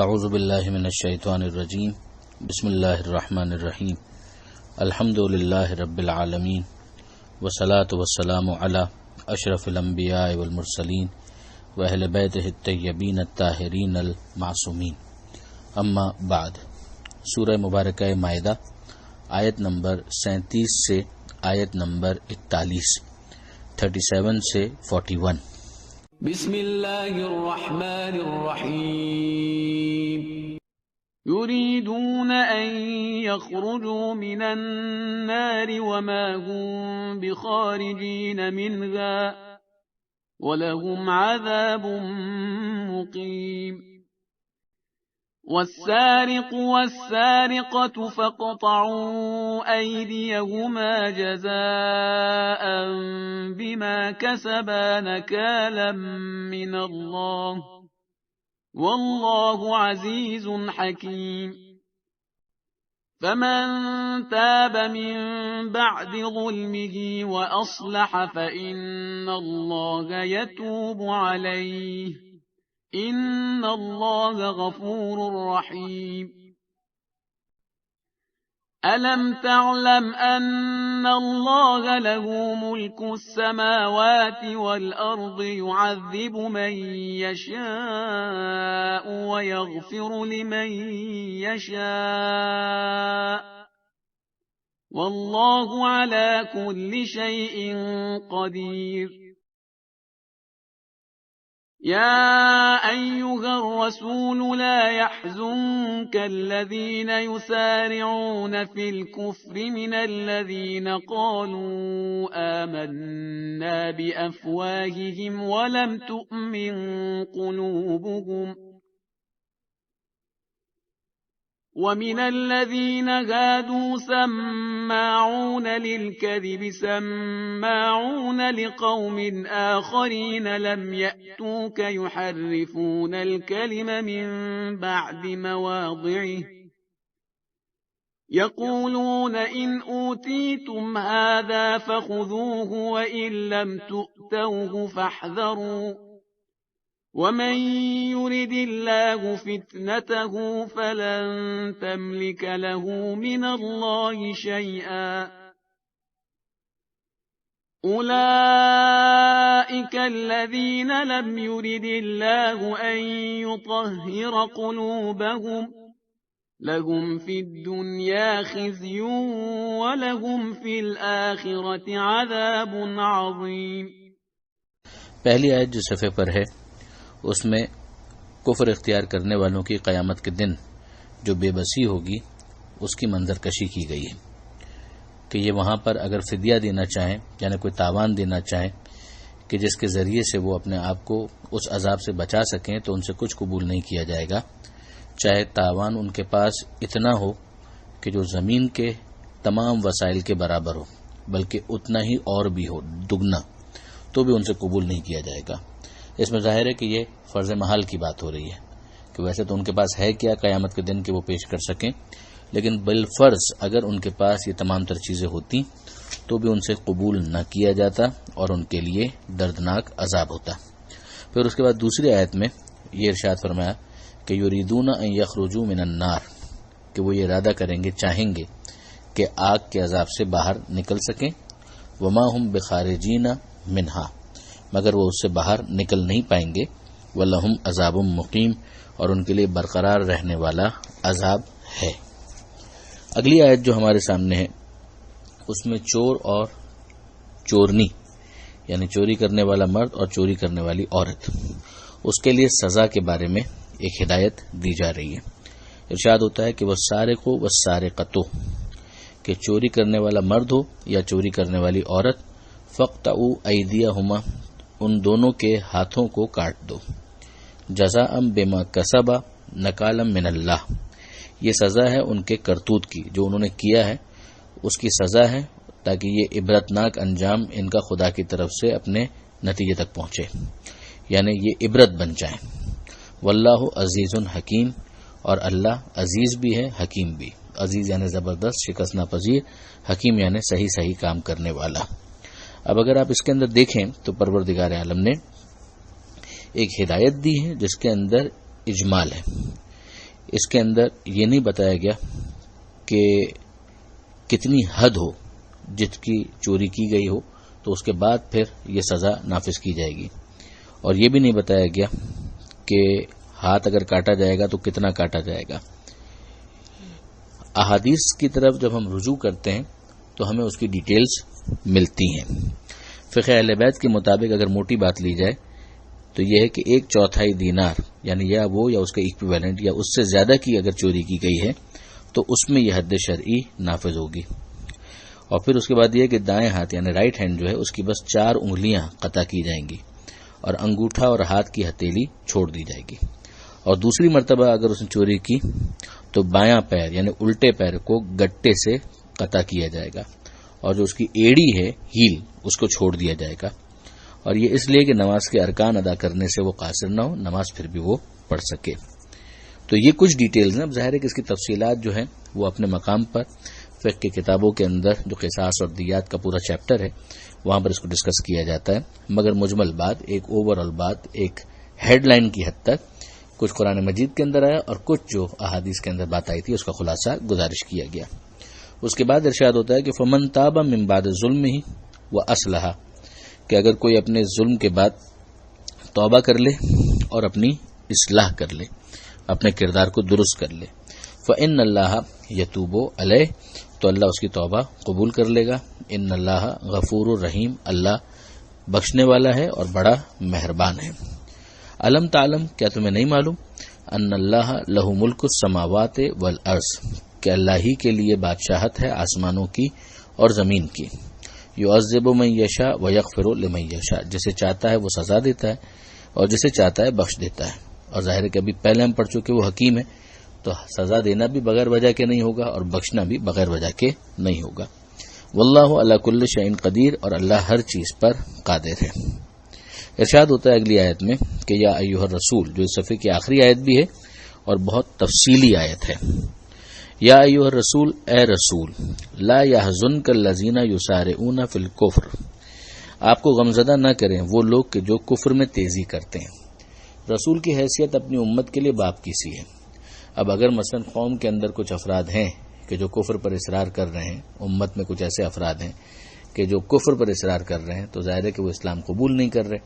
اعوذ باللہ من الشیطان الرجیم بسم اللہ الرحمن الرحیم الحمد للہ رب العالمین والصلاة والسلام علی اشرف الانبیاء والمرسلین واہل بیتہ الطیبین الطاہرین المعصومین اما بعد۔ سورہ مبارکہ مائدہ آیت نمبر 37 سے آیت نمبر 41، 37 سے 41۔ بسم اللہ الرحمن الرحیم يريدون أن يخرجوا من النار وما هم بخارجين منها ولهم عذاب مقيم والسارق والسارقة فاقطعوا أيديهما جزاء بما كسبا نكالا من الله والله عزيز حكيم فمن تاب من بعد ظلمه وأصلح فإن الله يتوب عليه إن الله غفور رحيم ألم تعلم أن الله له ملك السماوات والأرض يعذب من يشاء ويغفر لمن يشاء والله على كل شيء قدير يا أيها الرسول لا يحزنك الذين يسارعون في الكفر من الذين قالوا آمنا بأفواههم ولم تؤمن قلوبهم ومن الذين هادوا سماعون للكذب سماعون لقوم آخرين لم يأتوك يحرفون الكلم من بعد مواضعه يقولون إن أوتيتم هذا فخذوه وإن لم تؤتوه فاحذروا ومن يرد الله فتنته فلن تملك له من الله شيئا أولئك الذين لم يرد الله أن يطهر قلوبهم لهم في الدنيا خزي ولهم في الآخرة عذاب عظيم۔ پہلی آیت جو صفحے پر ہے اس میں کفر اختیار کرنے والوں کی قیامت کے دن جو بے بسی ہوگی اس کی منظر کشی کی گئی ہے کہ یہ وہاں پر اگر فدیہ دینا چاہیں یعنی کوئی تاوان دینا چاہیں کہ جس کے ذریعے سے وہ اپنے آپ کو اس عذاب سے بچا سکیں تو ان سے کچھ قبول نہیں کیا جائے گا، چاہے تاوان ان کے پاس اتنا ہو کہ جو زمین کے تمام وسائل کے برابر ہو بلکہ اتنا ہی اور بھی ہو دگنا، تو بھی ان سے قبول نہیں کیا جائے گا۔ اس میں ظاہر ہے کہ یہ فرض محال کی بات ہو رہی ہے کہ ویسے تو ان کے پاس ہے کیا قیامت کے دن کہ وہ پیش کر سکیں، لیکن بالفرض اگر ان کے پاس یہ تمام تر چیزیں ہوتی تو بھی ان سے قبول نہ کیا جاتا اور ان کے لیے دردناک عذاب ہوتا۔ پھر اس کے بعد دوسری آیت میں یہ ارشاد فرمایا کہ یریدون ان یخرجوا من النار، کہ وہ یہ ارادہ کریں گے، چاہیں گے کہ آگ کے عذاب سے باہر نکل سکیں، وما هم بخارجین منہا، مگر وہ اس سے باہر نکل نہیں پائیں گے، وَلَهُمْ عَذَابٌ مُقِيمٌ، اور ان کے لیے برقرار رہنے والا عذاب ہے۔ اگلی آیت جو ہمارے سامنے ہے اس میں چور اور چورنی یعنی چوری کرنے والا مرد اور چوری کرنے والی عورت، اس کے لیے سزا کے بارے میں ایک ہدایت دی جا رہی ہے۔ ارشاد ہوتا ہے کہ وَالسَّارِقُ وَالسَّارِقَةُ، کہ چوری کرنے والا مرد ہو یا چوری کرنے والی عورت، فَاقْطَعُوا أَيْدِيَهُمَا، ان دونوں کے ہاتھوں کو کاٹ دو، جزاء بما کسبا نکالا من اللہ، یہ سزا ہے ان کے کرتوت کی، جو انہوں نے کیا ہے اس کی سزا ہے، تاکہ یہ عبرتناک انجام ان کا خدا کی طرف سے اپنے نتیجے تک پہنچے، یعنی یہ عبرت بن جائیں۔ واللہ عزیز حکیم، اور اللہ عزیز بھی ہے حکیم بھی، عزیز یعنی زبردست شکست ناپذیر، حکیم یعنی صحیح کام کرنے والا۔ اب اگر آپ اس کے اندر دیکھیں تو پروردگار عالم نے ایک ہدایت دی ہے جس کے اندر اجمال ہے، اس کے اندر یہ نہیں بتایا گیا کہ کتنی حد ہو جت کی چوری کی گئی ہو تو اس کے بعد پھر یہ سزا نافذ کی جائے گی، اور یہ بھی نہیں بتایا گیا کہ ہاتھ اگر کاٹا جائے گا تو کتنا کاٹا جائے گا۔ احادیث کی طرف جب ہم رجوع کرتے ہیں تو ہمیں اس کی ڈیٹیلز ملتی ہیں۔ فقہ اہل بیت کے مطابق اگر موٹی بات لی جائے تو یہ ہے کہ 1/4 دینار یعنی یا وہ یا اس کا ایکویولنٹ یا اس سے زیادہ کی اگر چوری کی گئی ہے تو اس میں یہ حد شرعی نافذ ہوگی۔ اور پھر اس کے بعد یہ کہ دائیں ہاتھ یعنی رائٹ ہینڈ جو ہے اس کی بس 4 انگلیاں قطع کی جائیں گی اور انگوٹھا اور ہاتھ کی ہتھیلی چھوڑ دی جائے گی، اور دوسری مرتبہ اگر اس نے چوری کی تو بایاں پیر یعنی الٹے پیر کو گٹے سے قطع کیا جائے گا، اور جو اس کی ایڑی ہے ہیل اس کو چھوڑ دیا جائے گا، اور یہ اس لیے کہ نماز کے ارکان ادا کرنے سے وہ قاصر نہ ہو، نماز پھر بھی وہ پڑھ سکے۔ تو یہ کچھ ڈیٹیلز ہیں۔ اب ظاہر ہے کہ اس کی تفصیلات جو ہیں وہ اپنے مقام پر فقہ کی کتابوں کے اندر جو قصاص اور دیات کا پورا چیپٹر ہے وہاں پر اس کو ڈسکس کیا جاتا ہے، مگر مجمل بات، ایک اوور آل بات، ایک ہیڈ لائن کی حد تک کچھ قرآن مجید کے اندر آیا اور کچھ جو احادیث کے اندر بات آئی تھی اس کا خلاصہ گزارش کیا گیا۔ اس کے بعد ارشاد ہوتا ہے کہ فمن تاب من بعد ظلم ہی و اصلح، کہ اگر کوئی اپنے ظلم کے بعد توبہ کر لے اور اپنی اصلاح کر لے، اپنے کردار کو درست کر لے، فإن اللہ یتوب علیہ، تو اللہ اس کی توبہ قبول کر لے گا۔ ان اللہ غفور الرحیم، اللہ بخشنے والا ہے اور بڑا مہربان ہے۔ علم تعلم، کیا تمہیں نہیں معلوم، ان اللہ لہ ملک السماوات والارض، کہ اللہ ہی کے لیے بادشاہت ہے آسمانوں کی اور زمین کی۔ یعذب من یشاء ویغفر لمن یشاء، جسے چاہتا ہے وہ سزا دیتا ہے اور جسے چاہتا ہے بخش دیتا ہے، اور ظاہر ہے کہ ابھی پہلے ہم پڑھ چکے وہ حکیم ہے، تو سزا دینا بھی بغیر وجہ کے نہیں ہوگا اور بخشنا بھی بغیر وجہ کے نہیں ہوگا۔ واللہ علی کل شیء قدیر، اور اللہ ہر چیز پر قادر ہے۔ ارشاد ہوتا ہے اگلی آیت میں کہ یا ایھا الرسول، جو اس صفحے کی آخری آیت بھی ہے اور بہت تفصیلی آیت ہے۔ یا ایھا الرسول، اے رسول، لا یحزنک الذین یسارعون فی الکفر، آپ کو غمزدہ نہ کریں وہ لوگ کہ جو کفر میں تیزی کرتے ہیں۔ رسول کی حیثیت اپنی امت کے لیے باپ کی سی ہے۔ اب اگر مثلا قوم کے اندر کچھ افراد ہیں کہ جو کفر پر اصرار کر رہے ہیں، امت میں کچھ ایسے افراد ہیں کہ جو کفر پر اصرار کر رہے ہیں، تو ظاہر ہے کہ وہ اسلام قبول نہیں کر رہے۔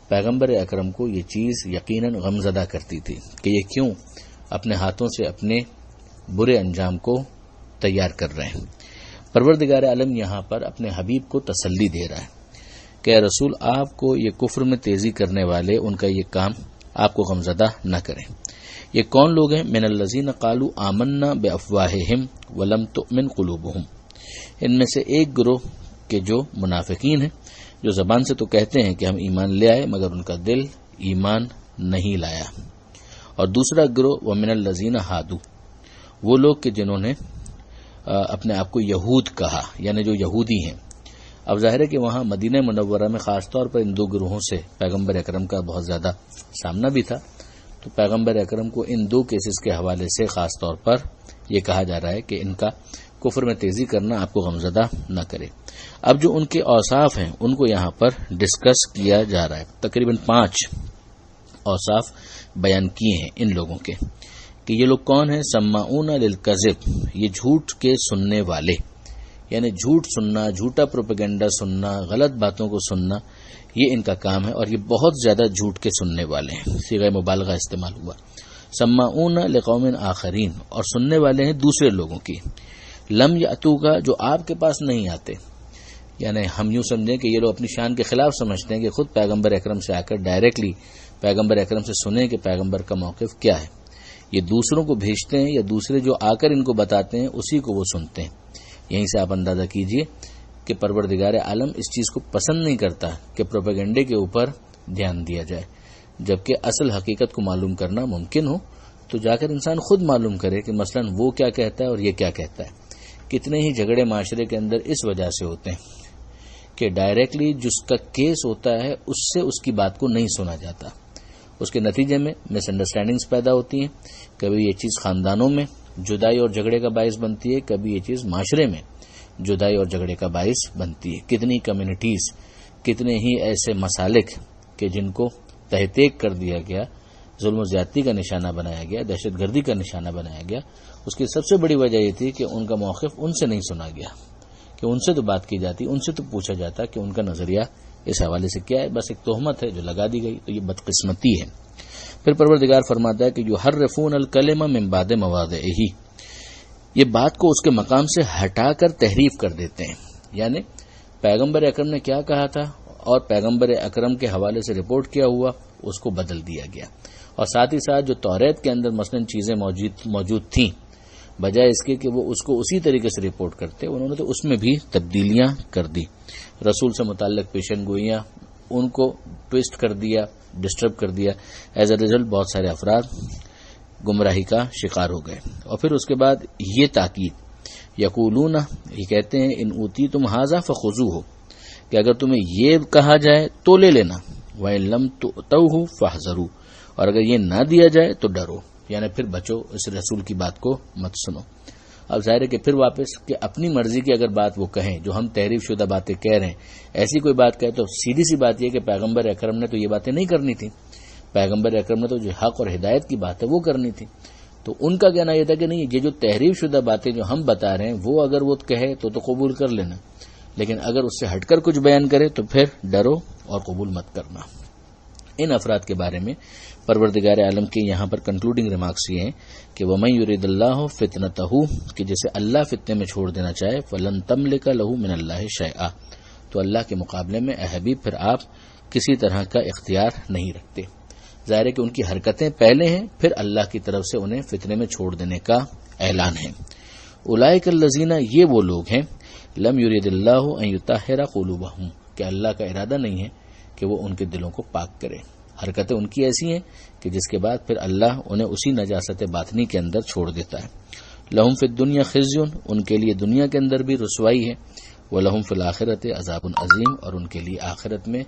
پیغمبر اکرم کو یہ چیز یقیناً غمزدہ کرتی تھی کہ یہ کیوں اپنے ہاتھوں سے اپنے برے انجام کو تیار کر رہے ہیں۔ پروردگار عالم یہاں پر اپنے حبیب کو تسلی دے رہا ہے کہ اے رسول، آپ کو یہ کفر میں تیزی کرنے والے ان کا یہ کام آپ کو غمزدہ نہ کریں۔ یہ کون لوگ ہیں؟ من الذین قالوا آمنا بافواہہم ولم تؤمن قلوبہم، ان میں سے ایک گروہ کہ جو منافقین ہیں، جو زبان سے تو کہتے ہیں کہ ہم ایمان لے آئے مگر ان کا دل ایمان نہیں لایا۔ اور دوسرا گروہ ومن الذین ہادوا، وہ لوگ کہ جنہوں نے اپنے آپ کو یہود کہا، یعنی جو یہودی ہیں۔ اب ظاہر ہے کہ وہاں مدینہ منورہ میں خاص طور پر ان دو گروہوں سے پیغمبر اکرم کا بہت زیادہ سامنا بھی تھا، تو پیغمبر اکرم کو ان دو کیسز کے حوالے سے خاص طور پر یہ کہا جا رہا ہے کہ ان کا کفر میں تیزی کرنا آپ کو غمزدہ نہ کرے۔ اب جو ان کے اوصاف ہیں ان کو یہاں پر ڈسکس کیا جا رہا ہے۔ تقریباً 5 اوصاف بیان کیے ہیں ان لوگوں کے کہ یہ لوگ کون ہیں۔ سماعون للکذب، یہ جھوٹ کے سننے والے، یعنی جھوٹ سننا، جھوٹا پروپیگنڈا سننا، غلط باتوں کو سننا، یہ ان کا کام ہے، اور یہ بہت زیادہ جھوٹ کے سننے والے ہیں۔ صیغہ مبالغہ استعمال ہوا۔ سماعون لقوم آخرین، اور سننے والے ہیں دوسرے لوگوں کی۔ لم یاتوکا، جو آپ کے پاس نہیں آتے، یعنی ہم یوں سمجھیں کہ یہ لوگ اپنی شان کے خلاف سمجھتے ہیں کہ خود پیغمبر اکرم سے آ کر ڈائریکٹلی پیغمبر اکرم سے سنیں کہ پیغمبر کا موقف کیا ہے۔ یہ دوسروں کو بھیجتے ہیں یا دوسرے جو آ کر ان کو بتاتے ہیں اسی کو وہ سنتے ہیں۔ یہیں سے آپ اندازہ کیجئے کہ پروردگار عالم اس چیز کو پسند نہیں کرتا کہ پروپیگنڈے کے اوپر دھیان دیا جائے، جبکہ اصل حقیقت کو معلوم کرنا ممکن ہو تو جا کر انسان خود معلوم کرے کہ مثلا وہ کیا کہتا ہے اور یہ کیا کہتا ہے۔ کتنے ہی جھگڑے معاشرے کے اندر اس وجہ سے ہوتے ہیں کہ ڈائریکٹلی جس کا کیس ہوتا ہے اس سے اس کی بات کو نہیں سنا جاتا، اس کے نتیجے میں مس انڈرسٹینڈنگز پیدا ہوتی ہیں۔ کبھی یہ چیز خاندانوں میں جدائی اور جھگڑے کا باعث بنتی ہے، کبھی یہ چیز معاشرے میں جدائی اور جھگڑے کا باعث بنتی ہے۔ کتنی کمیونٹیز، کتنے ہی ایسے مسالک کہ جن کو تہتیک کر دیا گیا ظلم و زیادتی کا نشانہ بنایا گیا، دہشت گردی کا نشانہ بنایا گیا، اس کی سب سے بڑی وجہ یہ تھی کہ ان کا موقف ان سے نہیں سنا گیا، کہ ان سے تو بات کی جاتی، ان سے تو پوچھا جاتا کہ ان کا نظریہ اس حوالے سے کیا ہے. بس ایک تہمت ہے جو لگا دی گئی، تو یہ بدقسمتی ہے. پھر پروردگار فرماتا ہے کہ یحرفون الکلم من بعد مواضعہ، یہ بات کو اس کے مقام سے ہٹا کر تحریف کر دیتے ہیں. یعنی پیغمبر اکرم نے کیا کہا تھا اور پیغمبر اکرم کے حوالے سے رپورٹ کیا ہوا، اس کو بدل دیا گیا. اور ساتھ ہی ساتھ جو توریت کے اندر مثلا چیزیں موجود تھیں، بجائے اس کے کہ وہ اس کو اسی طریقے سے رپورٹ کرتے، انہوں نے تو اس میں بھی تبدیلیاں کر دی. رسول سے متعلق پیشن گوئیاں ان کو ٹویسٹ کر دیا، ڈسٹرب کر دیا. ایز اے ریزلٹ بہت سارے افراد گمراہی کا شکار ہو گئے. اور پھر اس کے بعد یہ تاکید، یقولون، یہ کہتے ہیں ان اوتیتم ھذا فخذوہ، کہ اگر تمہیں یہ کہا جائے تو لے لینا، وَإِن لَّمْ تُؤْتَوْهُ فاحذروا، اور اگر یہ نہ دیا جائے تو ڈرو، یعنی پھر بچو، اس رسول کی بات کو مت سنو. اب ظاہر ہے کہ پھر واپس کہ اپنی مرضی کی اگر بات وہ کہیں، جو ہم تحریف شدہ باتیں کہہ رہے ہیں، ایسی کوئی بات کہے تو سیدھی سی بات یہ کہ پیغمبر اکرم نے تو یہ باتیں نہیں کرنی تھی، پیغمبر اکرم نے تو جو حق اور ہدایت کی بات ہے وہ کرنی تھی. تو ان کا کہنا یہ تھا کہ نہیں، یہ جو تحریف شدہ باتیں جو ہم بتا رہے ہیں وہ اگر وہ کہے تو قبول کر لینا، لیکن اگر اس سے ہٹ کر کچھ بیان کرے تو پھر ڈرو اور قبول مت کرنا. ان افراد کے بارے میں پروردگار عالم کے یہاں پر کنکلوڈنگ ریمارکس یہ ہیں کہ وَمَن يُرِدِ اللَّهُ فِتْنَتَهُ، کہ جسے اللہ فتنے میں چھوڑ دینا چاہے، فَلَن تَمْلِكَ لَهُ مِنَ اللَّهِ شَيْئًا، تو اللہ کے مقابلے میں اے حبیب پھر آپ کسی طرح کا اختیار نہیں رکھتے. ظاہر ہے کہ ان کی حرکتیں پہلے ہیں، پھر اللہ کی طرف سے انہیں فتنے میں چھوڑ دینے کا اعلان ہے. اولئک الذین، یہ وہ لوگ ہیں، لم یرید اللہ ان یطہر قلوبہم، کہ اللہ کا ارادہ نہیں ہے کہ وہ ان کے دلوں کو پاک کرے. حرکتیں ان کی ایسی ہیں کہ جس کے بعد پھر اللہ انہیں اسی نجاست باطنی کے اندر چھوڑ دیتا ہے. لہم فی الدنیا خزی، ان کے لیے دنیا کے اندر بھی رسوائی ہے، ولہم فی الآخرۃ عذاب عظیم، اور ان کے لیے آخرت میں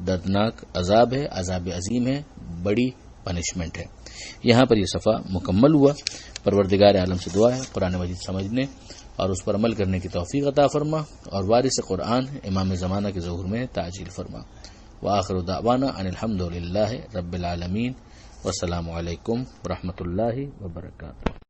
دردناک عذاب ہے، عذاب عظیم ہے، بڑی پنشمنٹ ہے. یہاں پر یہ صفحہ مکمل ہوا. پروردگار عالم سے دعا ہے قرآن مجید سمجھنے اور اس پر عمل کرنے کی توفیق عطا فرما، اور وارث قرآن امام زمانہ کے ظہور میں تعجیل فرما. وآخر دعوانا ان الحمد للہ رب العالمین، والسلام علیکم ورحمۃ اللہ وبرکاتہ.